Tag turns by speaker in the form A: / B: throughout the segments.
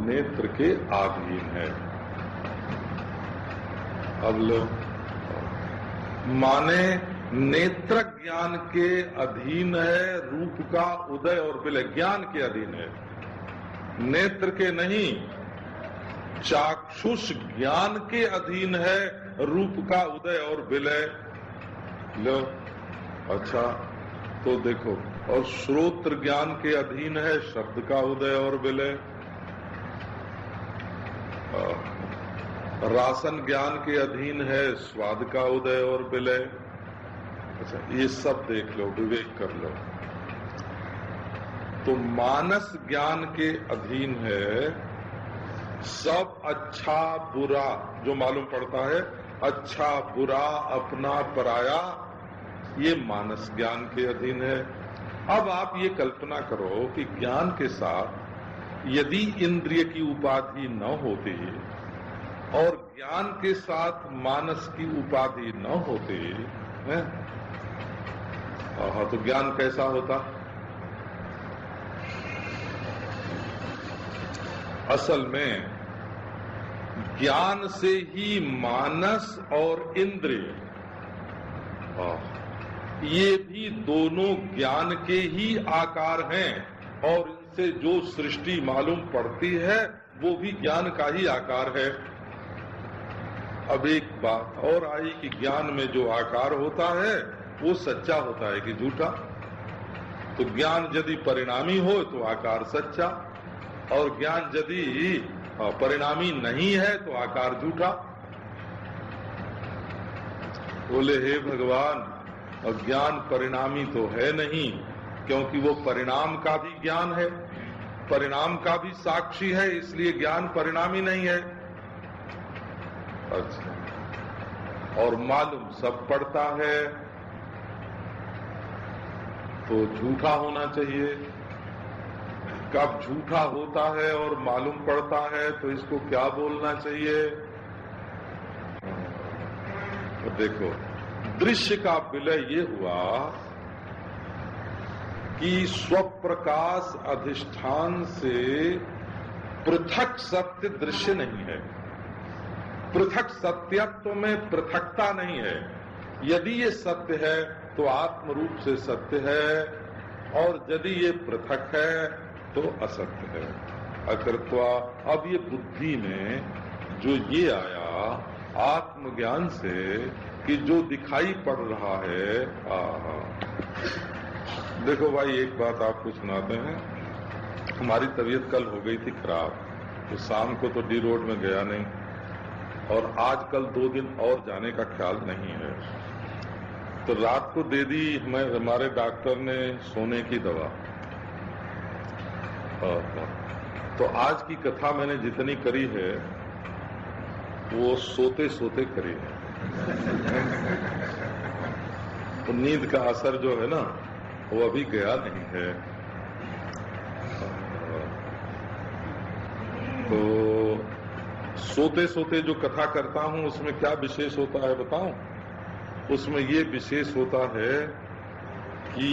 A: नेत्र के अधीन है। अब लो, माने नेत्र ज्ञान के अधीन है, रूप का उदय और विलय ज्ञान के अधीन है, नेत्र के नहीं। चाक्षुष ज्ञान के अधीन है, रूप का उदय और विलय। लो, अच्छा, तो देखो, और श्रोत्र ज्ञान के अधीन है शब्द का उदय और विलय। रासन ज्ञान के अधीन है स्वाद का उदय और विलय। अच्छा, ये सब देख लो, विवेक कर लो। तो मानस ज्ञान के अधीन है सब अच्छा बुरा जो मालूम पड़ता है, अच्छा बुरा अपना पराया, ये मानस ज्ञान के अधीन है। अब आप ये कल्पना करो कि ज्ञान के साथ यदि इंद्रिय की उपाधि न होती और ज्ञान के साथ मानस की उपाधि न होती है, तो ज्ञान कैसा होता? असल में ज्ञान से ही मानस और इंद्रिय, ये भी दोनों ज्ञान के ही आकार हैं, और इनसे जो सृष्टि मालूम पड़ती है वो भी ज्ञान का ही आकार है। अब एक बात और आई कि ज्ञान में जो आकार होता है वो सच्चा होता है कि झूठा? तो ज्ञान यदि परिणामी हो तो आकार सच्चा, और ज्ञान यदि परिणामी नहीं है तो आकार झूठा। बोले, हे भगवान, ज्ञान परिणामी तो है नहीं, क्योंकि वो परिणाम का भी ज्ञान है, परिणाम का भी साक्षी है, इसलिए ज्ञान परिणामी नहीं है। अच्छा, और मालूम सब पड़ता है तो झूठा होना चाहिए। कब झूठा होता है और मालूम पड़ता है तो इसको क्या बोलना चाहिए? तो देखो, दृश्य का विलय ये हुआ कि स्वप्रकाश अधिष्ठान से पृथक सत्य दृश्य नहीं है। पृथक सत्यत्व में पृथकता नहीं है। यदि ये सत्य है तो आत्म रूप से सत्य है, और यदि ये पृथक है तो असत्य है, अकृत्वा। अब ये बुद्धि में जो ये आया आत्मज्ञान से कि जो दिखाई पड़ रहा है, देखो भाई, एक बात आपको सुनाते हैं। हमारी तबीयत कल हो गई थी खराब, तो शाम को तो डी रोड में गया नहीं, और आजकल 2 दिन और जाने का ख्याल नहीं है। तो रात को दे दी हमारे डॉक्टर ने सोने की दवा। तो आज की कथा मैंने जितनी करी है वो सोते सोते करी है। तो नींद का असर जो है ना वो अभी गया नहीं है। तो सोते सोते जो कथा करता हूं उसमें क्या विशेष होता है बताऊं? उसमें ये विशेष होता है कि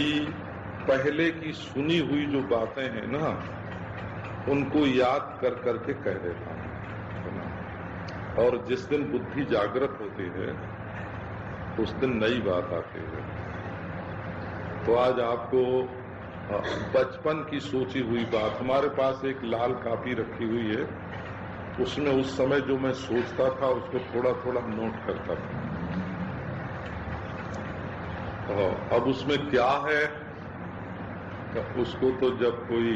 A: पहले की सुनी हुई जो बातें हैं ना उनको याद कर करके कह देता हूं, और जिस दिन बुद्धि जागृत होती है उस दिन नई बात आती है। तो आज आपको बचपन की सोची हुई बात, हमारे पास एक लाल कापी रखी हुई है, उसमें उस समय जो मैं सोचता था उसको थोड़ा थोड़ा नोट करता था। अब उसमें क्या है उसको तो जब कोई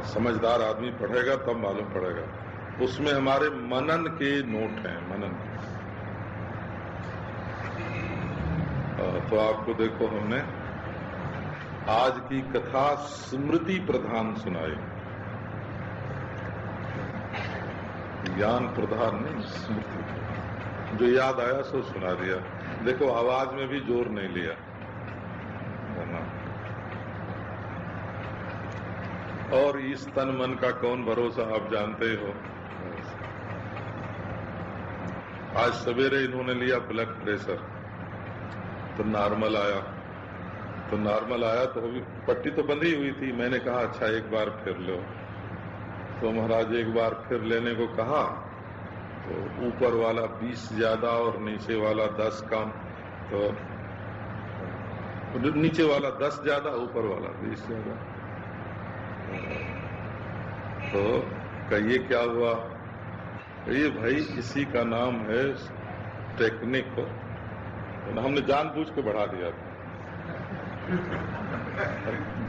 A: समझदार आदमी पढ़ेगा तब मालूम पड़ेगा। उसमें हमारे मनन के नोट हैं, मनन। तो आपको देखो, हमने आज की कथा स्मृति प्रधान सुनाई, ज्ञान प्रधान नहीं, स्मृति। जो याद आया सो सुना दिया। देखो, आवाज में भी जोर नहीं लिया, है ना। और इस तन मन का कौन भरोसा, आप जानते हो। आज सवेरे इन्होंने लिया ब्लड प्रेशर, तो नॉर्मल आया। तो अभी पट्टी तो बंधी हुई थी। मैंने कहा अच्छा एक बार फिर लो, तो महाराज एक बार फिर लेने को कहा, तो ऊपर वाला 20 ज्यादा और नीचे वाला 10 कम। तो नीचे वाला 10 ज्यादा, ऊपर वाला 20 ज्यादा। तो कहिए क्या हुआ? ये भाई इसी का नाम है टेक्निक। हमने जानबूझ के बढ़ा दिया था,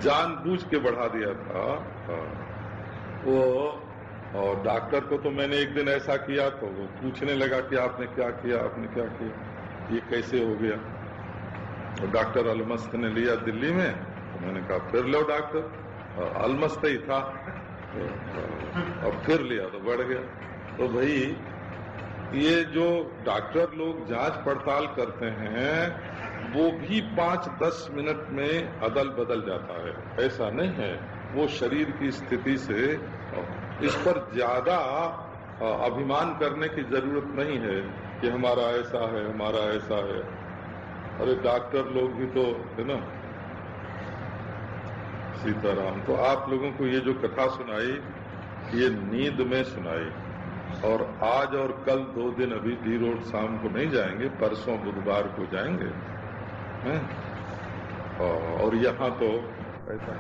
A: जानबूझ के बढ़ा दिया था वो। और डॉक्टर को तो मैंने एक दिन ऐसा किया तो वो पूछने लगा कि आपने क्या किया, आपने क्या किया, ये कैसे हो गया? तो डॉक्टर अलमस्त ने लिया दिल्ली में। तो मैंने कहा फिर लो डॉक्टर, अलमस्त ही था और फिर लिया तो बढ़ गया। तो भाई ये जो डॉक्टर लोग जांच पड़ताल करते हैं वो भी 5-10 मिनट में अदल बदल जाता है, ऐसा नहीं है। वो शरीर की स्थिति से इस पर ज्यादा अभिमान करने की जरूरत नहीं है कि हमारा ऐसा है, हमारा ऐसा है। अरे डॉक्टर लोग भी तो है ना। सीताराम। तो आप लोगों को ये जो कथा सुनाई ये नींद में सुनाई, और आज और कल 2 दिन अभी डी रोड शाम को नहीं जाएंगे, परसों बुधवार को जाएंगे हैं? और यहाँ तो ऐसा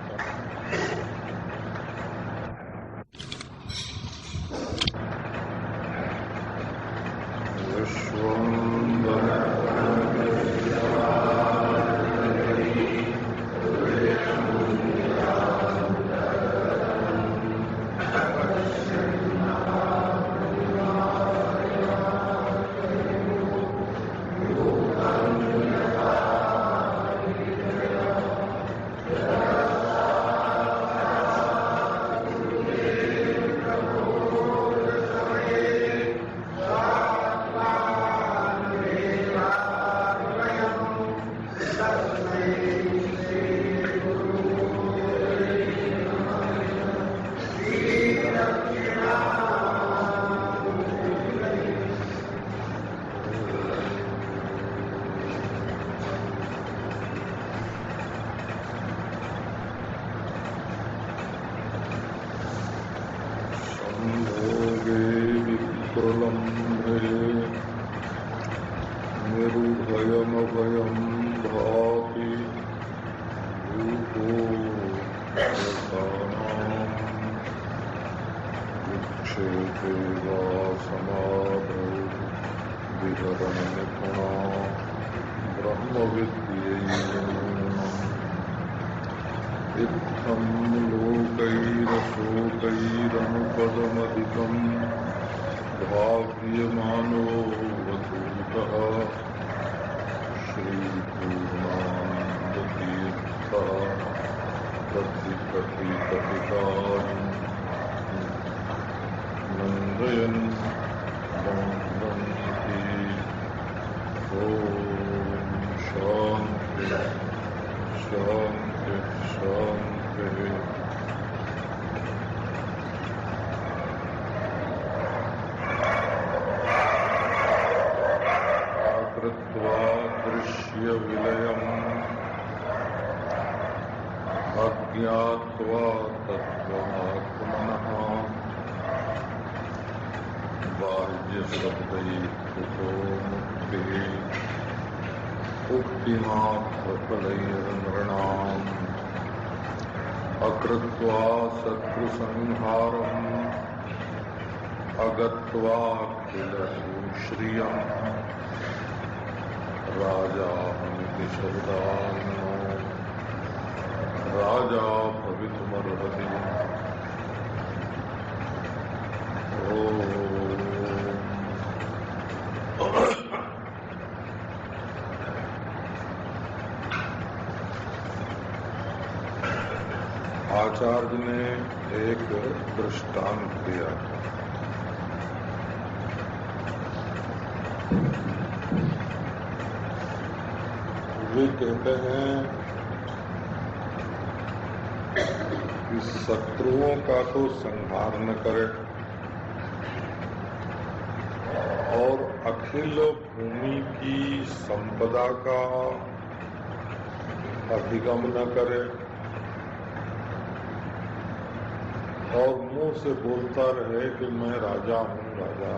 A: निर्भयमभयं भाति रूपो उच्छेदे वा समाधौ विहरन् निपुणा ब्रह्मविद्यैः इत्थं लोकैरशोकैरनुपदमधिकम् भाव्यमानो वधूतः श्रीपूर्णानन्दतीर्थः प्रतिकथितानि नन्दयन् नन्दन्ति। ॐ शान्ति शान्ति शान्तिः। कृत्वा दृश्य विलयम् अज्ञात्वा तत्त्वात्मनः बाह्यशब्दैः कुतो मुक्तिः उक्तिमात्रफलैर्नृणाम् अकृत्वा शत्रुसंहारम् अगत्वा किल सुश्रियम् राजाहमिति शब्दान्नो राजा भवितुमर्हति। आचार्य ने एक दृष्टांत दिया। वे कहते हैं कि शत्रुओं का तो संहार न करे और अखिल भूमि की संपदा का अधिगम न करे और मुंह से बोलता रहे कि मैं राजा हूँ राजा,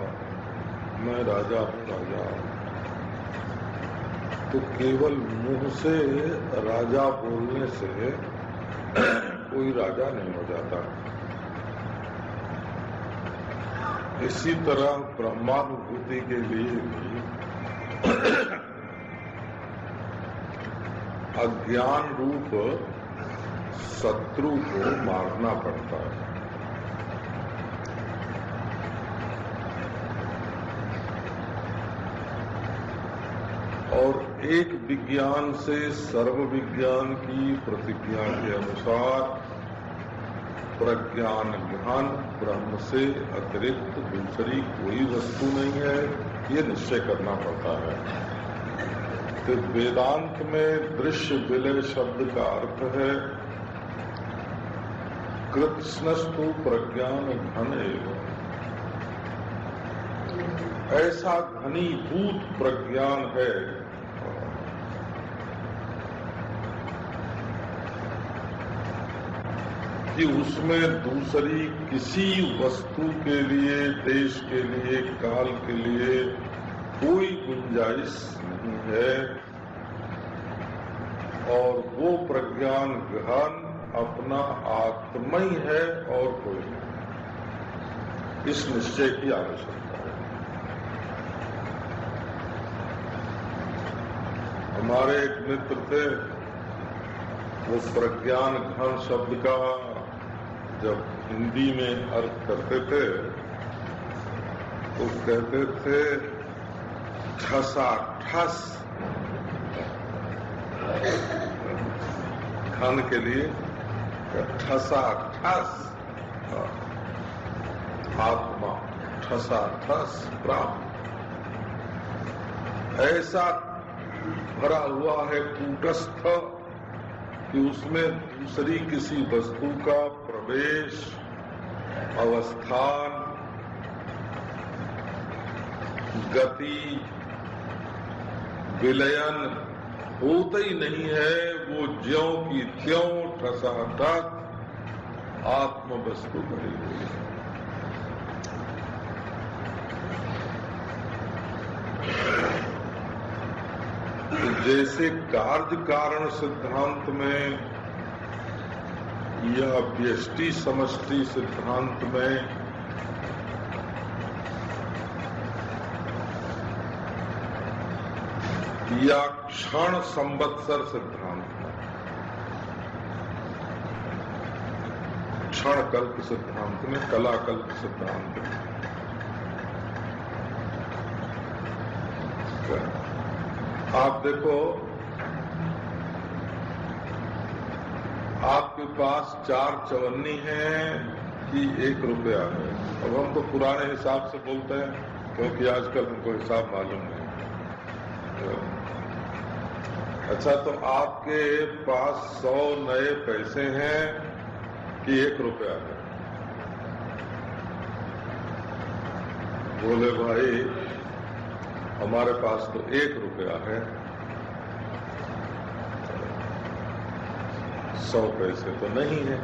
A: मैं राजा हूँ राजा, तो केवल मुंह से राजा बोलने से कोई राजा नहीं हो जाता। इसी तरह ब्रह्मानुभूति के लिए भी अज्ञान रूप शत्रु को मारना पड़ता है। और एक विज्ञान से सर्व विज्ञान की प्रतिज्ञा के अनुसार प्रज्ञान ज्ञान ब्रह्म से अतिरिक्त दूसरी कोई वस्तु नहीं है, ये निश्चय करना पड़ता है। तो वेदांत में दृश्य विलय शब्द का अर्थ है कृत्स्नस्तु प्रज्ञान घन एवं, ऐसा घनीभूत प्रज्ञान है कि उसमें दूसरी किसी वस्तु के लिए, देश के लिए, काल के लिए कोई गुंजाइश नहीं है। और वो प्रज्ञान गहन अपना आत्मा ही है और कोई नहीं। इस निश्चय की आवश्यकता है। हमारे एक मित्र थे, वो प्रज्ञान घन शब्द का जब हिंदी में अर्थ करते थे तो कहते थे ठसाठस, घन के लिए ठसाठस आत्मा, ठसाठस ब्रह्म, ऐसा भरा हुआ है कूटस्थ कि उसमें दूसरी किसी वस्तु का प्रवेश, अवस्थान, गति, विलयन होता ही नहीं है। वो ज्यों की त्यों ठसाठस आत्म वस्तु बनी हुई है। जैसे कार्य कारण सिद्धांत में या व्यष्टि समष्टि सिद्धांत में या क्षण संवत्सर सिद्धांत में, क्षण कल्प सिद्धांत में, कला कल्प सिद्धांत में आप देखो, आपके पास 4 चवन्नी है कि 1 रुपया है। अब हम तो पुराने हिसाब से बोलते हैं क्योंकि आजकल हमको हिसाब मालूम नहीं। अच्छा, तो आपके पास 100 नए पैसे हैं कि 1 रुपया है? बोले भाई हमारे पास तो 1 रुपया है, 100 पैसे तो नहीं है।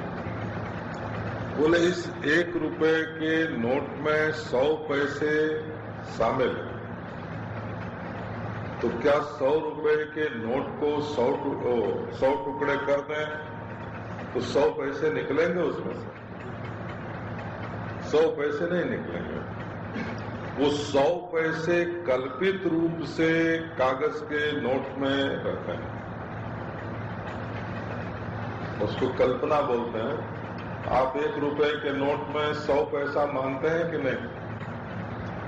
A: बोले इस 1 रुपए के नोट में 100 पैसे शामिल है, तो क्या 100 रुपए के नोट को 100 टुकड़े कर दें तो 100 पैसे निकलेंगे उसमें से? 100 पैसे नहीं निकलेंगे। वो 100 पैसे कल्पित रूप से कागज के नोट में रहते हैं, उसको कल्पना बोलते हैं। आप 1 रुपए के नोट में 100 पैसा मानते हैं कि नहीं?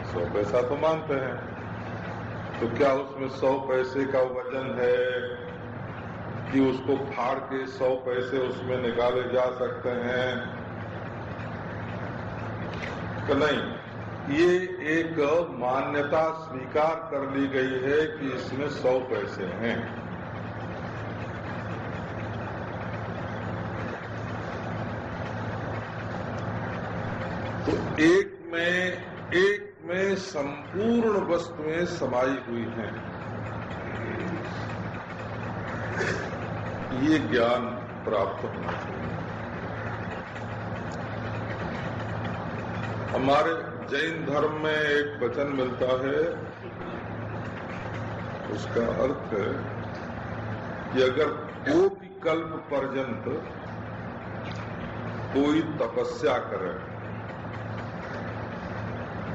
A: 100 पैसा तो मानते हैं। तो क्या उसमें 100 पैसे का वजन है कि उसको फाड़ के 100 पैसे उसमें निकाले जा सकते हैं कि नहीं? ये एक मान्यता स्वीकार कर ली गई है कि इसमें 100 पैसे हैं। तो एक में संपूर्ण वस्तुएं समाई हुई हैं। ये ज्ञान प्राप्त होना चाहिए। हमारे जैन धर्म में एक वचन मिलता है, उसका अर्थ है कि अगर कोटि कल्प पर्यंत कोई तपस्या करे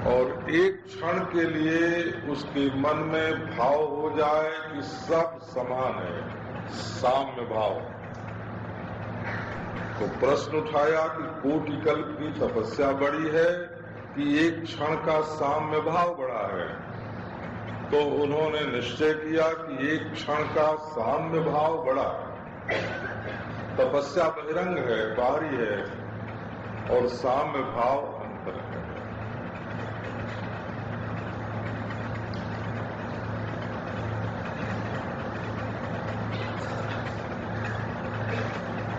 A: और एक क्षण के लिए उसके मन में भाव हो जाए कि सब समान है, साम्य भाव, तो प्रश्न उठाया कि कोटि कल्प की तपस्या बड़ी है कि एक क्षण का साम्य भाव बड़ा है। तो उन्होंने निश्चय किया कि एक क्षण का साम्य भाव बड़ा, तपस्या बहिरंग है, बाहरी है, और साम्य भाव अंतर है।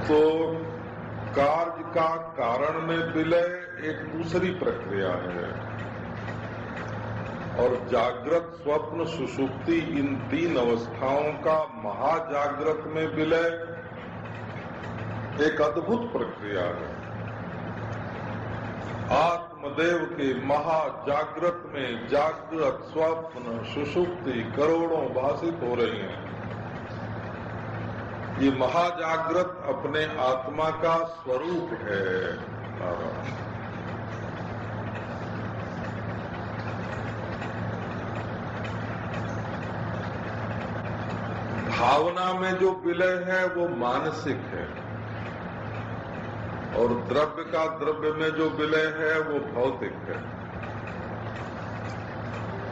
A: तो कार्य का कारण में विलय एक दूसरी प्रक्रिया है, और जागृत, स्वप्न, सुषुप्ति, इन तीन अवस्थाओं का महाजागृत में विलय एक अद्भुत प्रक्रिया है। आत्मदेव के महाजागृत में जागृत, स्वप्न, सुषुप्ति करोड़ों भाषित हो रही हैं। ये महाजागृत अपने आत्मा का स्वरूप है। भावना में जो विलय है वो मानसिक है, और द्रव्य का द्रव्य में जो विलय है वो भौतिक है,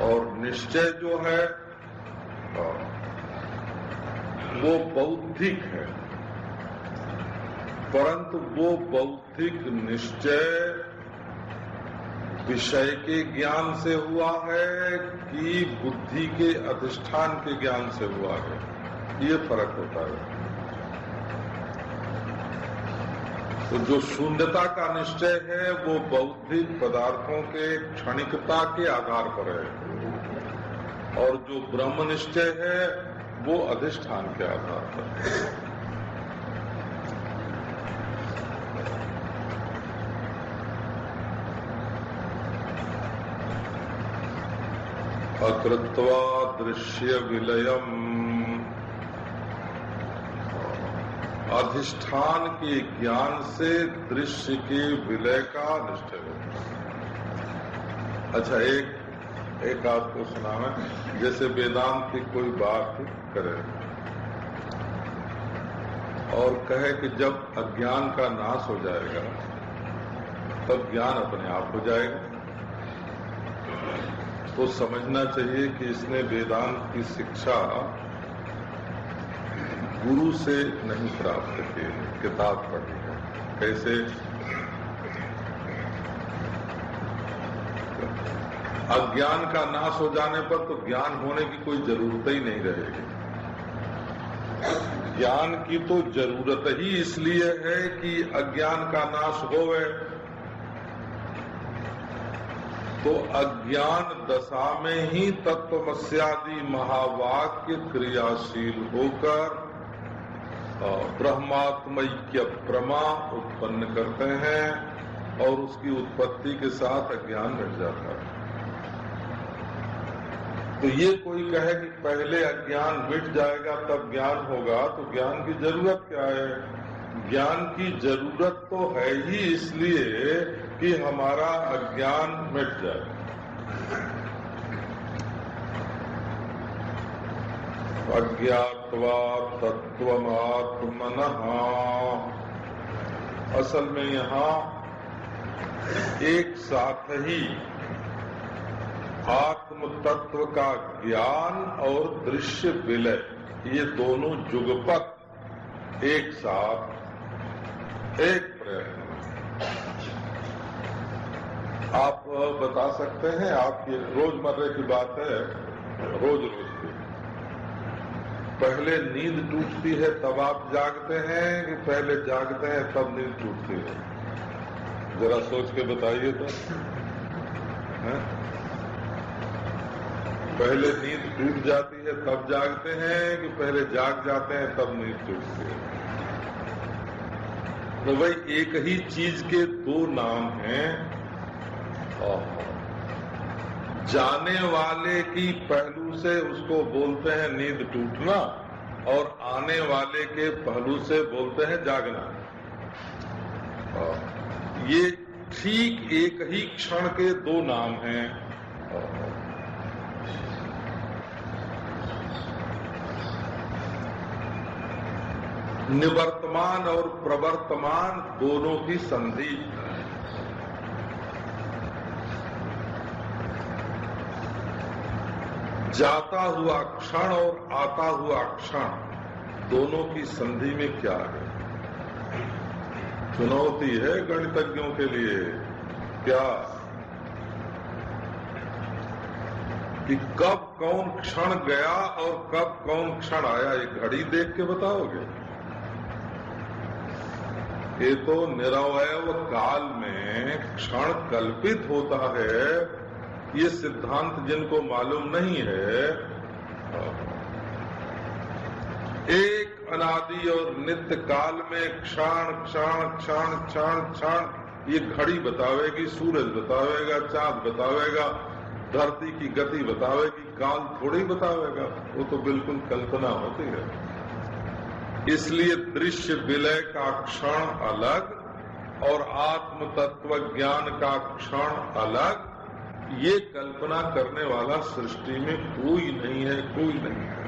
A: और निश्चय जो है वो बौद्धिक है। परंतु वो बौद्धिक निश्चय विषय के ज्ञान से हुआ है कि बुद्धि के अधिष्ठान के ज्ञान से हुआ है, ये फर्क होता है। तो जो शून्यता का निश्चय है वो बौद्धिक पदार्थों के क्षणिकता के आधार पर है, और जो ब्रह्म निश्चय है वो अधिष्ठान के आधार पर है। अकृत्वा दृश्य विलयम, अधिष्ठान के ज्ञान से दृश्य के विलय का निश्चय होता है। अच्छा, एक आपको सुनाना, जैसे वेदांत की कोई बात करे और कहे कि जब अज्ञान का नाश हो जाएगा तब ज्ञान अपने आप हो जाएगा, तो समझना चाहिए कि इसने वेदांत की शिक्षा गुरु से नहीं प्राप्त की, किताब पढ़ी है। कैसे? अज्ञान का नाश हो जाने पर तो ज्ञान होने की कोई जरूरत ही नहीं रहेगी। ज्ञान की तो जरूरत ही इसलिए है कि अज्ञान का नाश होवे, तो अज्ञान दशा में ही तत्वमस्यादि महावाक्य क्रियाशील होकर ब्रह्मात्मैक्य प्रमा उत्पन्न करते हैं, और उसकी उत्पत्ति के साथ अज्ञान मिट जाता है। तो ये कोई कहे कि पहले अज्ञान मिट जाएगा तब ज्ञान होगा, तो ज्ञान की जरूरत क्या है? ज्ञान की जरूरत तो है ही इसलिए कि हमारा अज्ञान मिट जाए। अज्ञात्वा तत्वमात्मनः, असल में यहाँ एक साथ ही आत्म तत्व का ज्ञान और दृश्य विलय, ये दोनों जुगपत एक साथ एक प्रयत्न। आप बता सकते हैं, आपकी रोजमर्रे की बात है, रोज रोज की, पहले नींद टूटती है तब आप जागते हैं कि पहले जागते हैं तब नींद टूटती है? जरा सोच के बताइए तो। है? पहले नींद टूट जाती है तब जागते हैं कि पहले जाग जाते हैं तब नींद टूटती है? तो भाई एक ही चीज के दो नाम हैं, जाने वाले की पहलू से उसको बोलते हैं नींद टूटना, और आने वाले के पहलू से बोलते हैं जागना। ये ठीक एक ही क्षण के दो नाम हैं। निवर्तमान और प्रवर्तमान दोनों की संधि। जाता हुआ क्षण और आता हुआ क्षण दोनों की संधि में क्या है? चुनौती है गणितज्ञों के लिए। क्या कि कब कौन क्षण गया और कब कौन क्षण आया, ये घड़ी देख के बताओगे? ये तो निरवयव काल में क्षण कल्पित होता है। ये सिद्धांत जिनको मालूम नहीं है, एक अनादि और नित्य काल में क्षण क्षण क्षण क्षण क्षण ये घड़ी बतावेगी, सूरज बतावेगा, चांद बतावेगा, धरती की गति बतावेगी, काल थोड़ी बतावेगा। वो तो बिल्कुल कल्पना होती है। इसलिए दृश्य विलय का क्षण अलग और आत्म तत्व ज्ञान का क्षण अलग। ये कल्पना करने वाला सृष्टि में कोई नहीं है, कोई नहीं है।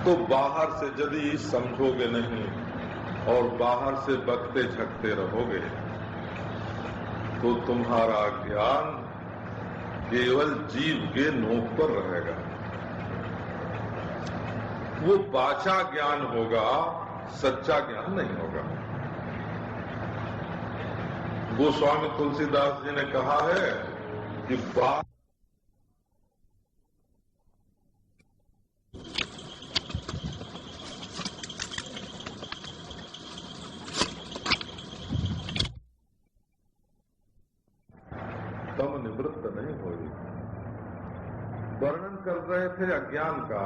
A: तो बाहर से यदि समझोगे नहीं और बाहर से बकते झकते रहोगे तो तुम्हारा ज्ञान केवल जीव के नोक पर रहेगा। वो बाचा ज्ञान होगा, सच्चा ज्ञान नहीं होगा। गोस्वामी तुलसीदास जी ने कहा है कि बात तम निवृत्त नहीं हुई। वर्णन कर रहे थे अज्ञान का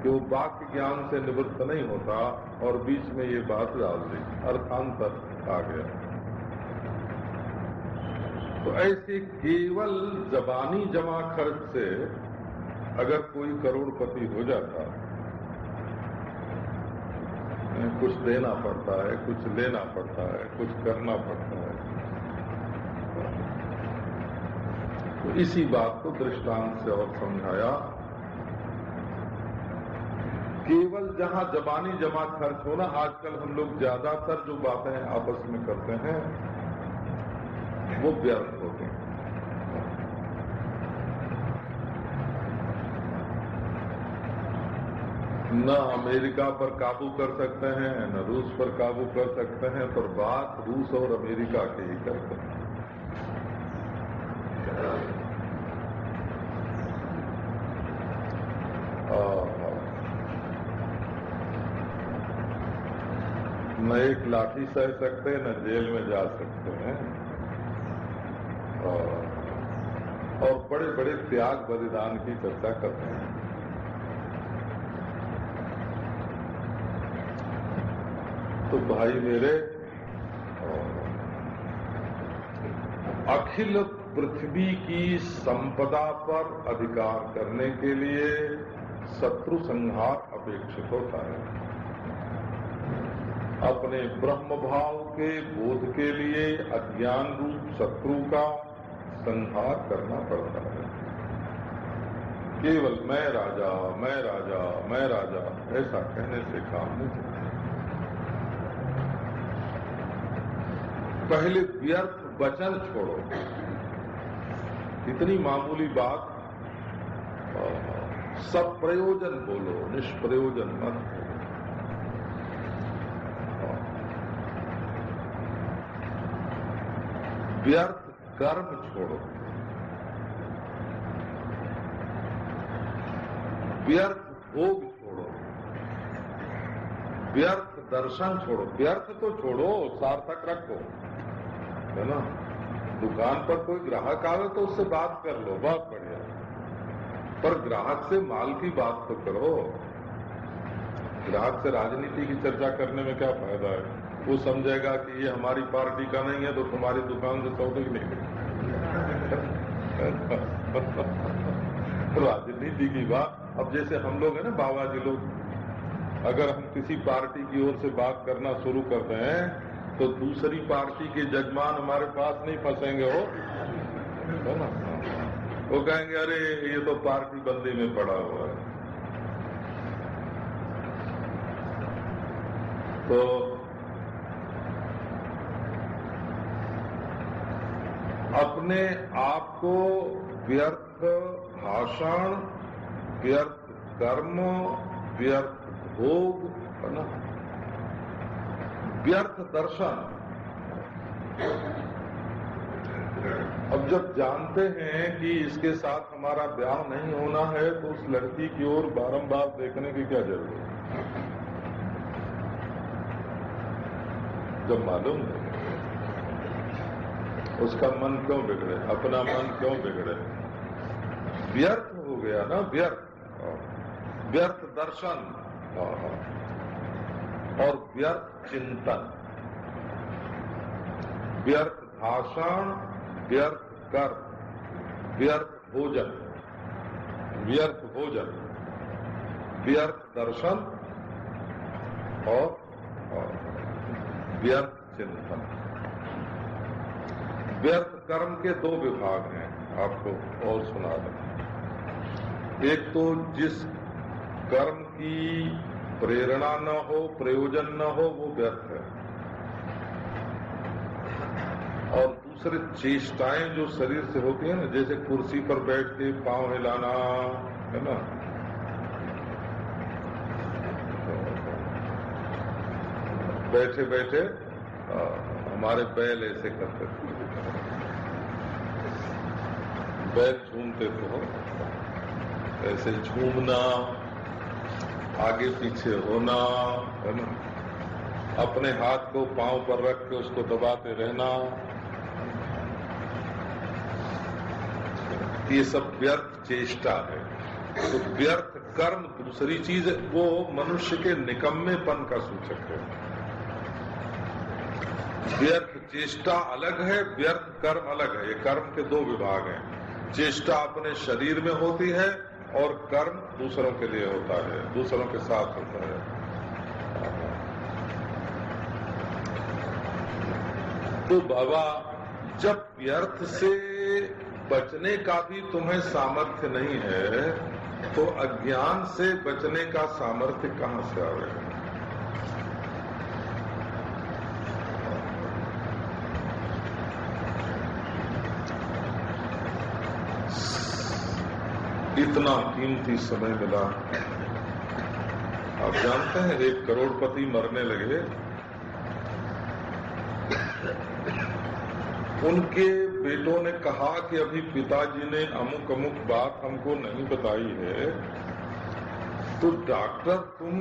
A: कि वो वाक्य ज्ञान से निवृत्त नहीं होता, और बीच में ये बात डाल दी, अर्थांतर आ गया। तो ऐसे केवल जबानी जमा खर्च से अगर कोई करोड़पति हो जाता, कुछ देना पड़ता है, कुछ लेना पड़ता है, कुछ करना पड़ता है। तो इसी बात को दृष्टांत से और समझाया। केवल जहां जबानी जमा खर्च होना, आजकल हम लोग ज्यादातर जो बातें आपस में करते हैं वो व्यर्थ होते हैं। न अमेरिका पर काबू कर सकते हैं, न रूस पर काबू कर सकते हैं, पर बात रूस और अमेरिका के ही करते हैं। न एक लाठी सह सकते, न जेल में जा सकते हैं, और बड़े बड़े त्याग बलिदान की चर्चा करते हैं। तो भाई मेरे, अखिल पृथ्वी की संपदा पर अधिकार करने के लिए शत्रु संहार अपेक्षित होता है। अपने ब्रह्म भाव के बोध के लिए अज्ञान रूप शत्रु का संहार करना पड़ता है। केवल मैं राजा, मैं राजा, मैं राजा ऐसा कहने से काम नहीं चलता। पहले व्यर्थ वचन छोड़ो। इतनी मामूली बात, सब प्रयोजन बोलो, निष्प्रयोजन मत बोलो। व्यर्थ कर्म छोड़ो, व्यर्थ भोग छोड़ो, व्यर्थ दर्शन छोड़ो। व्यर्थ तो छोड़ो, सार्थक रखो, है ना। दुकान पर कोई ग्राहक आवे तो उससे बात कर लो, बहुत बढ़िया, पर ग्राहक से माल की बात तो करो। ग्राहक से राजनीति की चर्चा करने में क्या फायदा है? वो समझेगा कि ये हमारी पार्टी का नहीं है तो तुम्हारी दुकान से सौदे की नहीं राजनीति की बात। अब जैसे हम लोग हैं ना बाबा जी लोग, अगर हम किसी पार्टी की ओर से बात करना शुरू करते हैं तो दूसरी पार्टी के जजमान हमारे पास नहीं फंसेंगे हो, है ना? वो कहेंगे अरे ये तो पार्टी बंदी में पड़ा हुआ है। तो अपने आप को व्यर्थ भाषण, व्यर्थ कर्म, व्यर्थ भोग, है ना, व्यर्थ दर्शन। अब जब जानते हैं कि इसके साथ हमारा ब्याह नहीं होना है तो उस लड़की की ओर बारंबार देखने की क्या जरूरत है? जब मालूम है उसका मन क्यों बिगड़े, अपना मन क्यों बिगड़े? व्यर्थ हो गया ना, व्यर्थ, व्यर्थ दर्शन और व्यर्थ चिंतन, व्यर्थ भाषण, व्यर्थ कर्म, व्यर्थ भोजन, व्यर्थ भोजन, व्यर्थ दर्शन और व्यर्थ चिंतन। व्यर्थ कर्म के दो विभाग हैं, आपको और सुना दें। एक तो जिस कर्म की प्रेरणा न हो, प्रयोजन न हो, वो व्यर्थ है। और दूसरे चेष्टाएं जो शरीर से होती है ना, जैसे कुर्सी पर बैठ के पांव हिलाना, है ना, बैठे बैठे हमारे बैल ऐसे करते थे, बैल झूमते थे, ऐसे झूमना, आगे पीछे होना, है ना, अपने हाथ को पांव पर रख के उसको दबाते रहना, ये सब व्यर्थ चेष्टा है। तो व्यर्थ कर्म दूसरी चीज है, वो मनुष्य के निकम्मेपन का सूचक है। व्यर्थ चेष्टा अलग है, व्यर्थ कर्म अलग है। ये कर्म के दो विभाग हैं। चेष्टा अपने शरीर में होती है और कर्म दूसरों के लिए होता है, दूसरों के साथ होता है। तो बाबा, जब व्यर्थ से बचने का भी तुम्हें सामर्थ्य नहीं है तो अज्ञान से बचने का सामर्थ्य कहां से आवेगा? इतना कीमती समय मिला। आप जानते हैं, एक करोड़पति मरने लगे, उनके बेटों ने कहा कि अभी पिताजी ने अमुक अमुक बात हमको नहीं बताई है, तो डॉक्टर तुम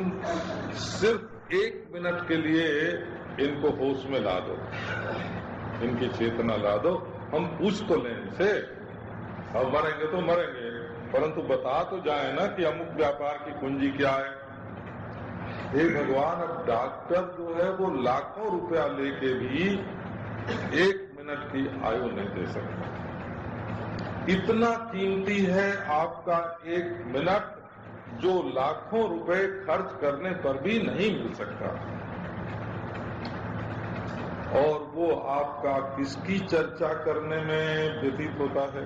A: सिर्फ 1 मिनट के लिए इनको होश में ला दो, इनकी चेतना ला दो, हम पूछ तो लें इनसे, अब मरेंगे तो मरेंगे, परंतु बता तो जाए ना कि अमुक व्यापार की कुंजी क्या है। हे भगवान, अब डॉक्टर जो है वो लाखों रुपया लेके भी 1 मिनट की आयु नहीं दे सकता। इतना कीमती है आपका 1 मिनट, जो लाखों रुपए खर्च करने पर भी नहीं मिल सकता। और वो आपका किसकी चर्चा करने में व्यतीत होता है,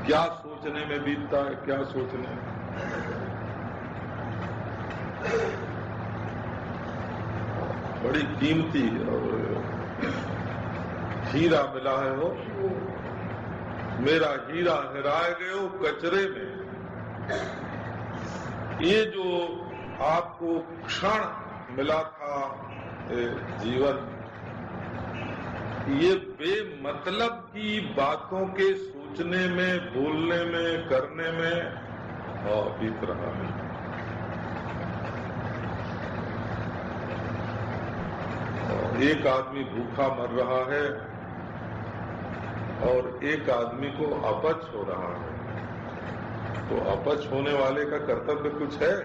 A: क्या सोचने में बीतता है, क्या सोचने में। बड़ी कीमती और हीरा मिला है वो, मेरा हीरा हेराए गयो कचरे में। ये जो आपको क्षण मिला था जीवन, ये बेमतलब की बातों के सोचने में, बोलने में, करने में बीत रहा है। एक आदमी भूखा मर रहा है और एक आदमी को अपच हो रहा है। तो अपच होने वाले का कर्तव्य कुछ है?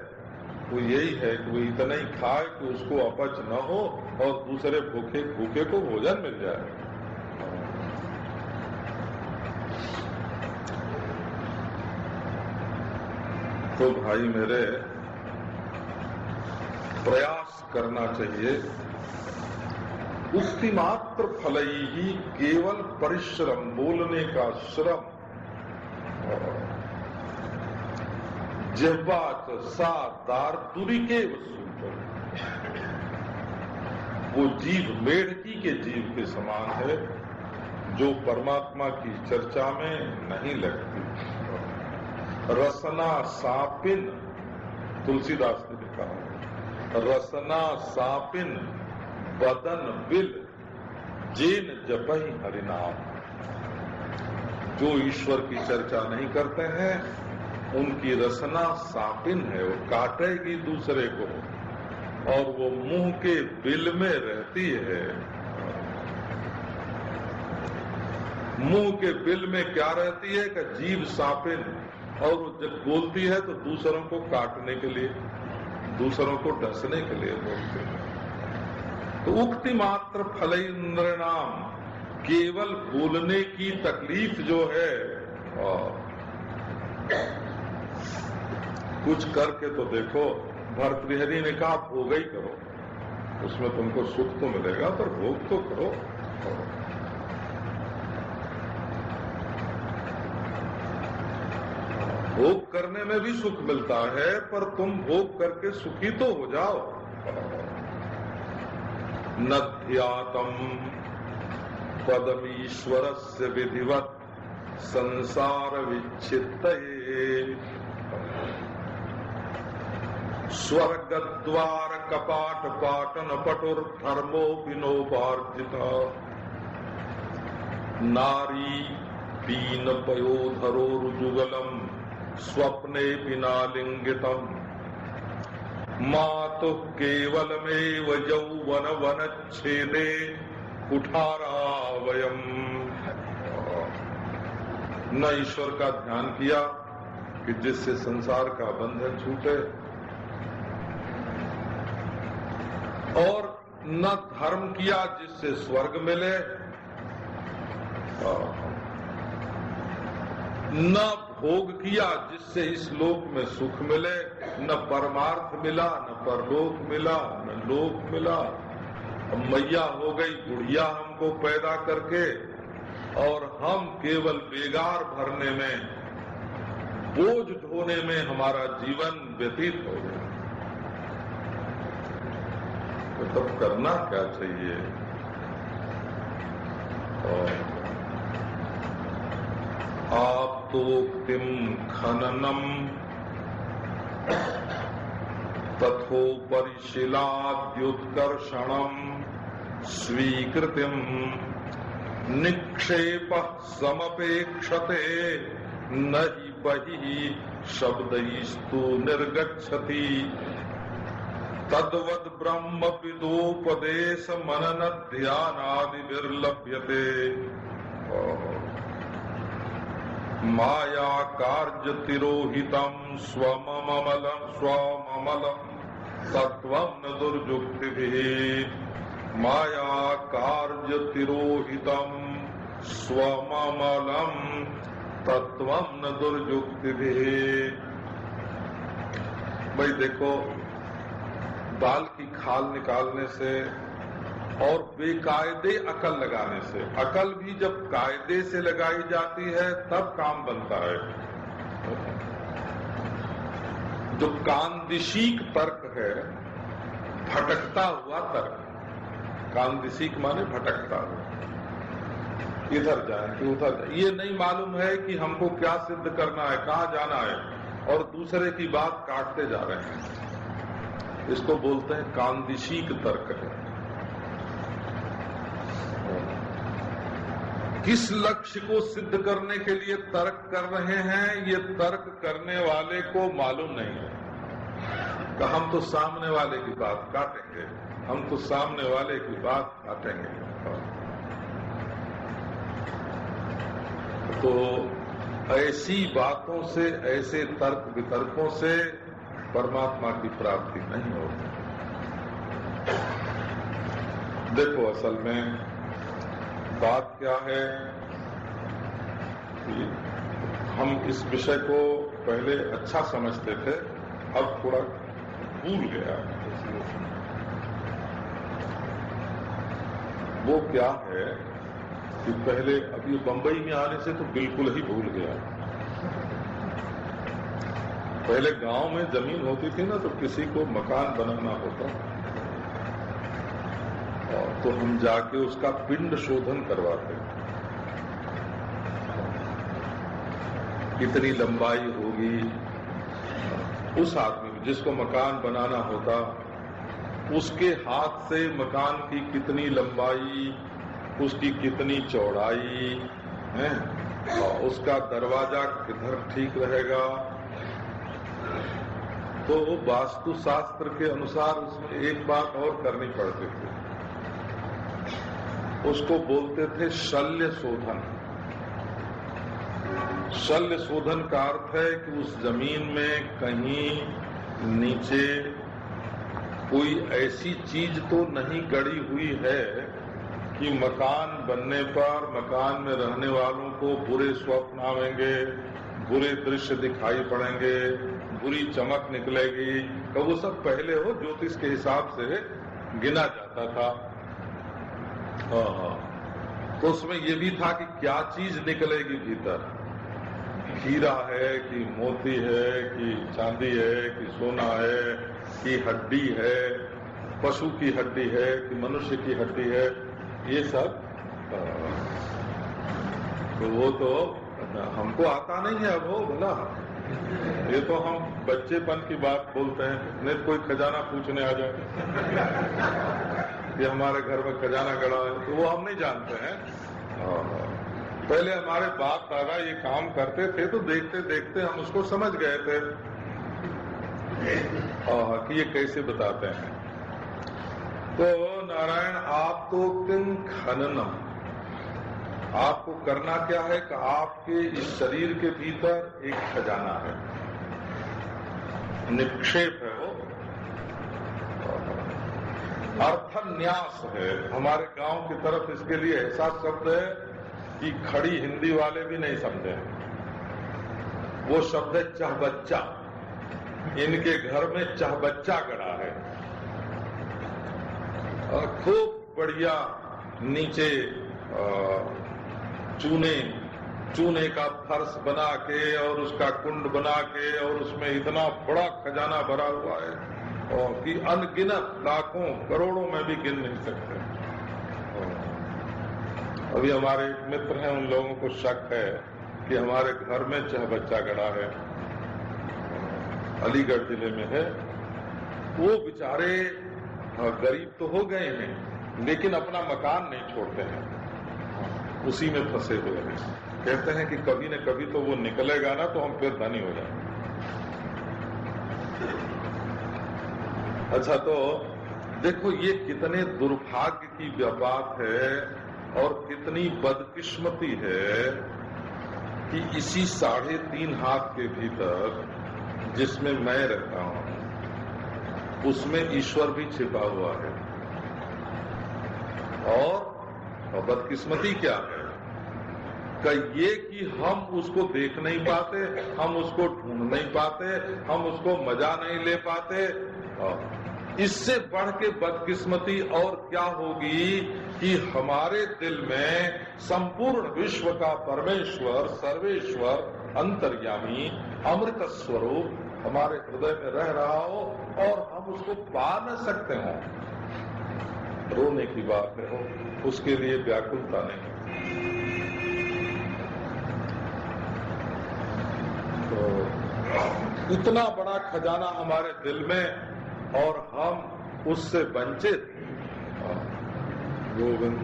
A: वो यही है कि वो इतना ही खाए कि उसको अपच न हो और दूसरे भूखे को भोजन मिल जाए। तो भाई मेरे, प्रयास करना चाहिए। उक्ति मात्र फलई ही केवल परिश्रम, बोलने का श्रम। जिह्वा सा दारदुरी के वो जीव मेढकी के जीव के समान है, जो परमात्मा की चर्चा में नहीं लगती। रसना सापिन, तुलसीदास ने लिखा है, रसना सापिन बदन बिल जेन जपहि हरिनाम। जो ईश्वर की चर्चा नहीं करते हैं उनकी रसना सापिन है, वो काटेगी दूसरे को, और वो मुंह के बिल में रहती है। मुंह के बिल में क्या रहती है कि जीभ सापिन, और जब बोलती है तो दूसरों को काटने के लिए, दूसरों को डसने के लिए बोलती है। तो उक्ति मात्र फलेन्द्र नाम, केवल बोलने की तकलीफ जो है, कुछ करके तो देखो। भर्तृहरि ने कहा भोग ही करो, उसमें तुमको सुख तो मिलेगा, पर भोग तो करो। भोग करने में भी सुख मिलता है, पर तुम भोग करके सुखी तो हो जाओ। नध्यातम पदमीश्वरस्य विधिवत संसार विच्छित्तये, स्वर्गद्वार कपाट पाटन पटुर धर्मो विनोपार्जिता, नारी पीन पयोधरो रुजुगलम स्वप्ने विनालिंगितम, मातु केवलमेव यौवन वनच्छेदे कुठारावयम। न ईश्वर का ध्यान किया कि जिससे संसार का बंधन छूटे, और न धर्म किया जिससे स्वर्ग मिले, न भोग किया जिससे इस लोक में सुख मिले, न परमार्थ मिला, न परलोक मिला, न लोक मिला। मैया हो गई बुढ़िया हमको पैदा करके, और हम केवल बेगार भरने में, बोझ ढोने में हमारा जीवन व्यतीत हो गया। तो तब करना क्या चाहिए? आप्तोक्तिम खननम तथोपरिशीलाद्युत्कर्षणम स्वीकृतिम निक्षेप समपेक्षते न हि बहिः शब्दैस्तु निर्गच्छति, तद्वद् ब्रह्म विदोपदेश मनन ध्यानादि विर्लभ्यते। माया कार्य तिरोहितम स्वममलम तत्वं न दुर्जुक्तिभिः, माया कार्य तिरोहितम स्वममलम तत्वं न दुर्जुक्तिभिः। भाई देखो, दाल की खाल निकालने से और बेकायदे अकल लगाने से, अकल भी जब कायदे से लगाई जाती है तब काम बनता है। जो कांदिशीक तर्क है, भटकता हुआ तर्क, कांदिशीक माने भटकता हुआ, इधर जाए कि उधर जाए, ये नहीं मालूम है कि हमको क्या सिद्ध करना है, कहाँ जाना है, और दूसरे की बात काटते जा रहे हैं। इसको बोलते हैं कांदिशीक तर्क है। किस लक्ष्य को सिद्ध करने के लिए तर्क कर रहे हैं, ये तर्क करने वाले को मालूम नहीं है। कि हम तो सामने वाले की बात काटेंगे, हम तो सामने वाले की बात काटेंगे। तो ऐसी बातों से, ऐसे तर्क वितर्कों से परमात्मा की प्राप्ति नहीं होती। देखो, असल में बात क्या है कि हम इस विषय को पहले अच्छा समझते थे, अब थोड़ा भूल गया। वो क्या है कि पहले अभी बंबई में आने से तो बिल्कुल ही भूल गया। पहले गांव में जमीन होती थी ना, तो किसी को मकान बनाना होता तो हम जाके उसका पिंड शोधन करवाते। कितनी लंबाई होगी, उस आदमी जिसको मकान बनाना होता उसके हाथ से मकान की कितनी लंबाई, उसकी कितनी चौड़ाई है, और उसका दरवाजा किधर ठीक रहेगा, तो वास्तु शास्त्र के अनुसार उसमें एक बात और करनी पड़ती थी। उसको बोलते थे शल्य शोधन। शल्य शोधन का अर्थ है कि उस जमीन में कहीं नीचे कोई ऐसी चीज तो नहीं गड़ी हुई है कि मकान बनने पर मकान में रहने वालों को बुरे स्वप्न आवेंगे, बुरे दृश्य दिखाई पड़ेंगे, बुरी चमक निकलेगी। तो वो सब पहले हो ज्योतिष के हिसाब से गिना जाता था। तो उसमें ये भी था कि क्या चीज निकलेगी भीतर, हीरा है कि मोती है कि चांदी है कि सोना है कि हड्डी है, पशु की हड्डी है कि मनुष्य की हड्डी है, ये सब। तो वो तो हमको आता नहीं है। अब वो बोला, ये तो हम बच्चेपन की बात बोलते हैं। नहीं कोई खजाना पूछने आ जाए कि हमारे घर में खजाना गड़ा है, तो वो हम नहीं जानते हैं। पहले हमारे बाप दादा ये काम करते थे, तो देखते देखते हम उसको समझ गए थे कि ये कैसे बताते हैं। तो नारायण आप तो किं खननम, आपको करना क्या है कि आपके इस शरीर के भीतर एक खजाना है, निक्षेप है, वो अर्थन्यास है। हमारे गांव की तरफ इसके लिए ऐसा शब्द है कि खड़ी हिंदी वाले भी नहीं समझे। वो शब्द है चहबच्चा। इनके घर में चहबच्चा गड़ा है और खूब बढ़िया नीचे चूने का फर्श बना के और उसका कुंड बना के और उसमें इतना बड़ा खजाना भरा हुआ है और कि अनगिनत लाखों करोड़ों में भी गिन नहीं सकते। अभी हमारे मित्र हैं, उन लोगों को शक है कि हमारे घर में चहबच्चा गड़ा है, अलीगढ़ जिले में है। वो बेचारे गरीब तो हो गए हैं लेकिन अपना मकान नहीं छोड़ते हैं, उसी में फंसे हुए हैं। कहते हैं कि कभी न कभी तो वो निकलेगा ना, तो हम फिर धनी हो जाएंगे। अच्छा, तो देखो ये कितने दुर्भाग्य की बात है और कितनी बदकिस्मती है कि इसी 3.5 हाथ के भीतर जिसमें मैं रहता हूं, उसमें ईश्वर भी छिपा हुआ है। और बदकिस्मती क्या है कि ये कि हम उसको देख नहीं पाते, हम उसको ढूंढ नहीं पाते, हम उसको मजा नहीं ले पाते। इससे बढ़ के बदकिस्मती और क्या होगी कि हमारे दिल में संपूर्ण विश्व का परमेश्वर, सर्वेश्वर, अंतर्यामी, अमृत स्वरूप हमारे हृदय में रह रहा हो और हम उसको पा न सकते हो। रोने की बात है, हो उसके लिए व्याकुलता नहीं। तो इतना बड़ा खजाना हमारे दिल में और हम उससे वंचित। गोविंद,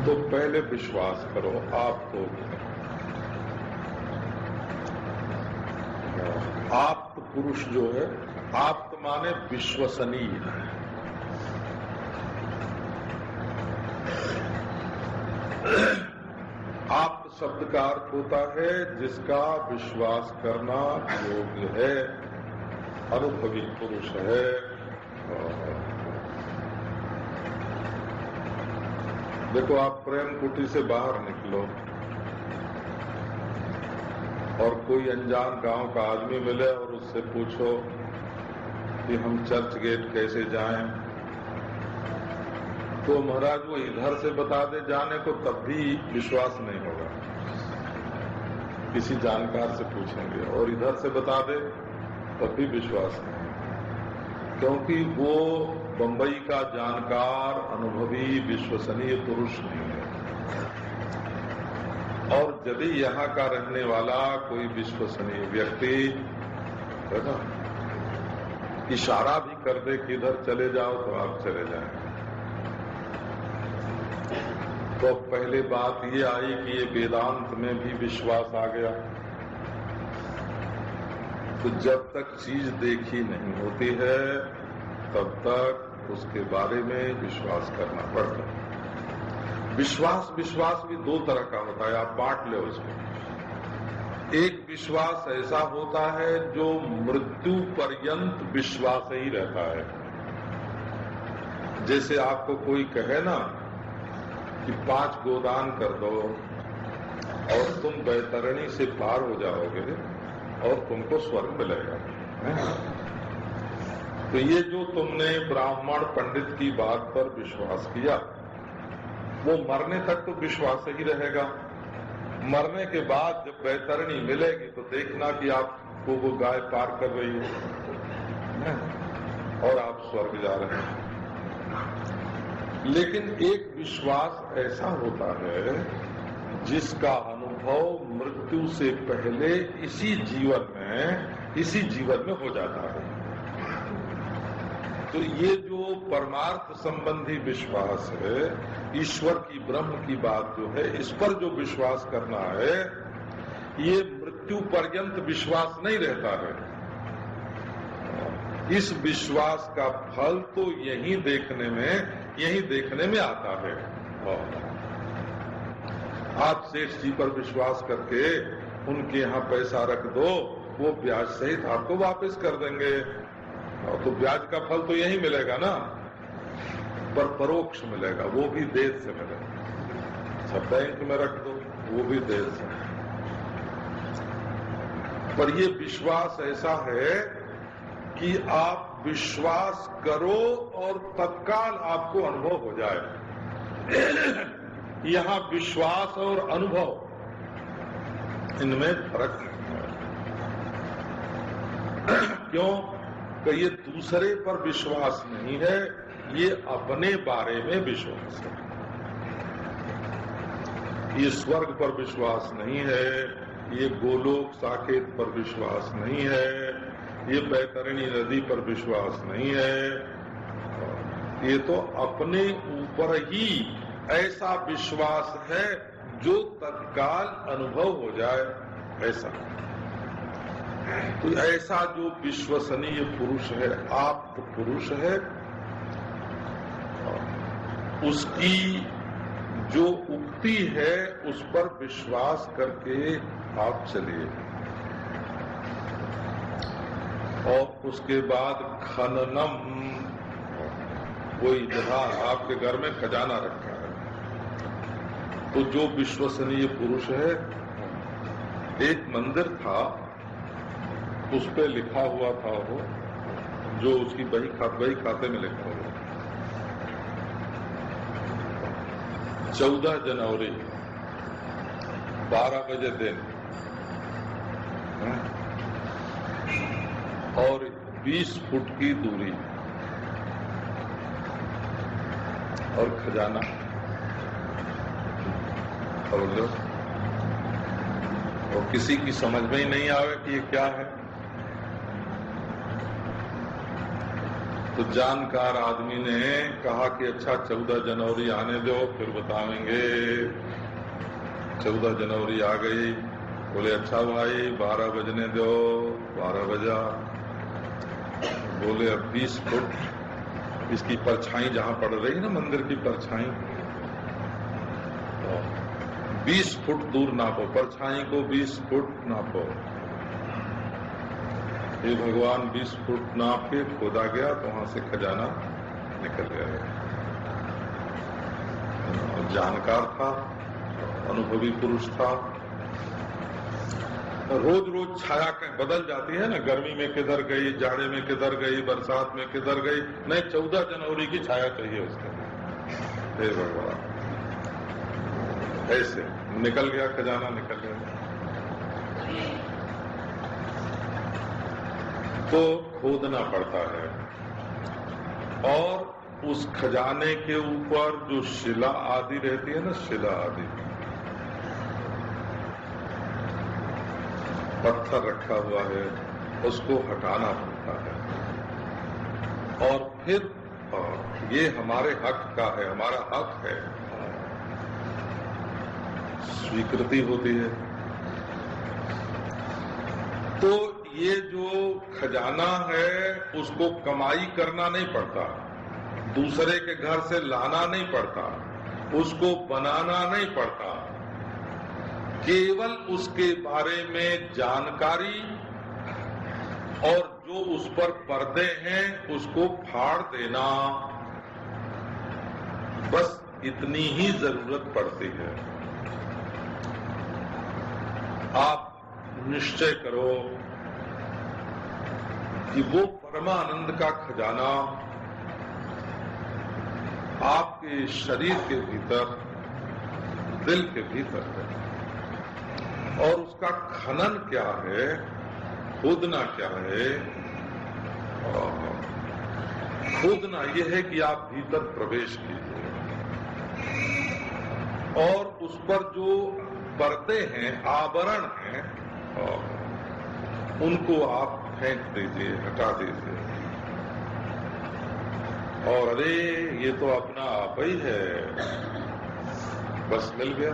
A: तो पहले विश्वास करो, आप तो आप्त पुरुष जो है, आप्त माने विश्वसनीय है। आप्त शब्द का अर्थ होता है जिसका विश्वास करना योग्य है, अनुभवी पुरुष है। देखो, आप प्रेम कुटी से बाहर निकलो और कोई अनजान गांव का आदमी मिले और उससे पूछो कि हम चर्च गेट कैसे जाएं, तो महाराज वो इधर से बता दे जाने को, तब भी विश्वास नहीं होगा। किसी जानकार से पूछेंगे और इधर से बता दे तब भी विश्वास नहीं, क्योंकि वो बंबई का जानकार, अनुभवी, विश्वसनीय पुरुष नहीं है। और यदि यहाँ का रहने वाला कोई विश्वसनीय व्यक्ति है ना, इशारा भी कर दे कि इधर चले जाओ तो आप चले जाएं। तो पहले बात ये आई कि ये वेदांत में भी विश्वास आ गया। तो जब तक चीज देखी नहीं होती है तब तक उसके बारे में विश्वास करना पड़ता है। विश्वास भी दो तरह का होता है, आप बांट ले उसमें। एक विश्वास ऐसा होता है जो मृत्यु पर्यंत विश्वास ही रहता है। जैसे आपको कोई कहे ना कि 5 गोदान कर दो और तुम बैतरणी से पार हो जाओगे और तुमको स्वर्ग मिलेगा। तो ये जो तुमने ब्राह्मण पंडित की बात पर विश्वास किया, वो मरने तक तो विश्वास ही रहेगा। मरने के बाद जब बैतरणी मिलेगी तो देखना कि आपको वो गाय पार कर रही है और आप स्वर्ग जा रहे हैं। लेकिन एक विश्वास ऐसा होता है जिसका अनुभव मृत्यु से पहले इसी जीवन में हो जाता है। तो ये जो परमार्थ संबंधी विश्वास है, ईश्वर की, ब्रह्म की बात जो है, इस पर जो विश्वास करना है, ये मृत्यु पर्यंत विश्वास नहीं रहता है। इस विश्वास का फल तो यही देखने में आता है। आप सेठ जी पर विश्वास करके उनके यहाँ पैसा रख दो, वो ब्याज सहित आपको वापस कर देंगे, तो ब्याज का फल तो यही मिलेगा ना, पर परोक्ष मिलेगा, वो भी देश से मिलेगा। सब बैंक में रख दो, वो भी देश से। पर ये विश्वास ऐसा है कि आप विश्वास करो और तत्काल आपको अनुभव हो जाए। यहां विश्वास और अनुभव, इनमें फर्क है। क्यों? कि ये दूसरे पर विश्वास नहीं है, ये अपने बारे में विश्वास है। ये स्वर्ग पर विश्वास नहीं है, ये गोलोक साकेत पर विश्वास नहीं है, ये बैतरणी नदी पर विश्वास नहीं है। ये तो अपने ऊपर ही ऐसा विश्वास है जो तत्काल अनुभव हो जाए, ऐसा। तो ऐसा जो विश्वसनीय पुरुष है, आप्त पुरुष है, उसकी जो उक्ति है उस पर विश्वास करके आप चलिए। और उसके बाद खननम, कोई जहां आपके घर में खजाना रखा है, तो जो विश्वसनीय पुरुष है, एक मंदिर था, उस पे लिखा हुआ था वो, जो उसकी बही खाते में लिखा हुआ, 14 जनवरी 12 बजे दिन और 20 फुट की दूरी और खजाना। और लो, और किसी की समझ में ही नहीं आवे कि ये क्या है। तो जानकार आदमी ने कहा कि अच्छा 14 जनवरी आने दो, फिर बताएंगे। 14 जनवरी आ गई, बोले अच्छा भाई 12 बजने दो, 12 बजा। बोले अब 20 फुट इसकी परछाई जहां पड़ रही है ना, मंदिर की परछाई, 20 फुट दूर नापो, परछाई को 20 फुट नापो। ये भगवान 20 फुट नाप के खोदा गया तो वहां से खजाना निकल गया। जानकार था, अनुभवी पुरुष था। रोज रोज छाया बदल जाती है ना, गर्मी में किधर गई, जाड़े में किधर गई, बरसात में किधर गई। नहीं, 14 जनवरी की छाया चाहिए उसके। हे भगवान, ऐसे निकल गया खजाना, निकल गया। तो खोदना पड़ता है, और उस खजाने के ऊपर जो शिला आदि रहती है ना, शिला आदि पत्थर रखा हुआ है, उसको हटाना पड़ता है। और फिर ये हमारे हक का है, हमारा हक है, स्वीकृति होती है। तो ये जो खजाना है उसको कमाई करना नहीं पड़ता, दूसरे के घर से लाना नहीं पड़ता, उसको बनाना नहीं पड़ता, केवल उसके बारे में जानकारी और जो उस पर पर्दे हैं उसको फाड़ देना, बस इतनी ही जरूरत पड़ती है। आप निश्चय करो कि वो परमानंद का खजाना आपके शरीर के भीतर, दिल के भीतर है, और उसका खनन क्या है, खोदना क्या है। खोदना यह है कि आप भीतर प्रवेश कीजिए और उस पर जो पर्दे हैं, आवरण हैं, उनको आप फेंक दीजिए, हटा दीजिए। और अरे ये तो अपना आप ही है, बस मिल गया।